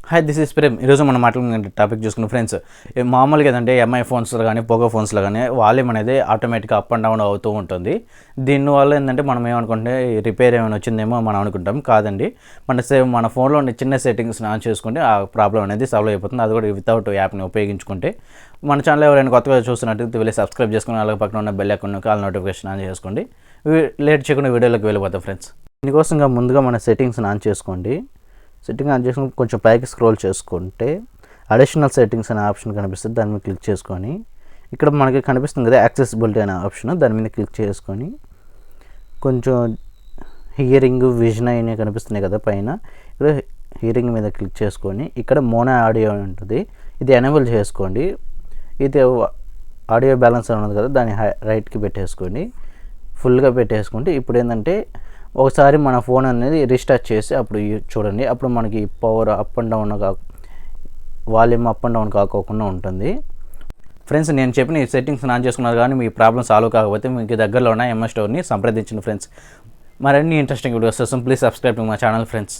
Hi this is Prem. ఈరోజు మనం మాట్లాడుకునే టాపిక్ చూసుకున్న ఫ్రెండ్స్, మామూలుగా ఏదంటే ఎంఐ ఫోన్స్లో కానీ పోకో ఫోన్స్లో కానీ వాల్యూమ్ అనేది ఆటోమేటిక్గా అప్ అండ్ డౌన్ అవుతూ ఉంటుంది. దీనివల్ల ఏంటంటే మనం ఏమనుకుంటే రిపేర్ ఏమైనా వచ్చిందేమో మనం అనుకుంటాం. కాదండి, మన ఫోన్లో ఉన్న చిన్న సెట్టింగ్స్ని ఆన్ చేసుకుంటే ఆ ప్రాబ్లం అనేది సాల్వ్ అయిపోతుంది. అది కూడా వితౌట్ యాప్ని ఉపయోగించుకుంటే. మన ఛానల్ ఎవరైనా కొత్తగా చూస్తున్నట్టు వెళ్ళి సబ్స్క్రైబ్ చేసుకుని అలాగే పక్కన ఉన్న bell icon call notification on చేసుకోండి. లేట్ చేయకుండా వీడియోలోకి వెళ్ళిపోతాం ఫ్రెండ్స్. దీనికోసం ముందుగా మన సెట్టింగ్స్ని ఆన్ చేసుకోండి. సెట్టింగ్ ఆన్ చేసుకుని కొంచెం పైకి స్క్రోల్ చేసుకుంటే అడిషనల్ సెట్టింగ్స్ అనే ఆప్షన్ కనిపిస్తుంది. దాని మీద క్లిక్ చేసుకొని ఇక్కడ మనకి కనిపిస్తుంది కదా యాక్సెసిబిలిటీ అనే ఆప్షన్, దాని మీద క్లిక్ చేసుకొని కొంచెం హియరింగ్ విజన్ అయినవి కనిపిస్తున్నాయి కదా పైన, ఇక్కడ హియరింగ్ మీద క్లిక్ చేసుకొని ఇక్కడ మోనో ఆడియో ఉంటుంది, ఇది ఎనేబుల్ చేసుకోండి. ఇది ఆడియో బ్యాలెన్స్ ఉన్నది కదా, దాన్ని రైట్కి పెట్టేసుకోండి, ఫుల్గా పెట్టేసుకుంటే ఇప్పుడు ఏంటంటే ఒకసారి మన ఫోన్ అనేది రీస్టార్ట్ చేసి అప్పుడు చూడండి, అప్పుడు మనకి power up and down volume up and down కాకోకుండా ఉంటుంది. ఫ్రెండ్స్, నేను చెప్పిన ఈ సెట్టింగ్స్ ఆన్ చేసుకున్నారు కానీ మీ ప్రాబ్లం సాల్వ్ కాకపోతే మీకు దగ్గరలో ఉన్న ఎంఎస్ స్టోర్ని సంప్రదించండి ఫ్రెండ్స్. మరిన్ని ఇంట్రెస్టింగ్ వీడియోస్ కోసం please subscribe to my channel friends.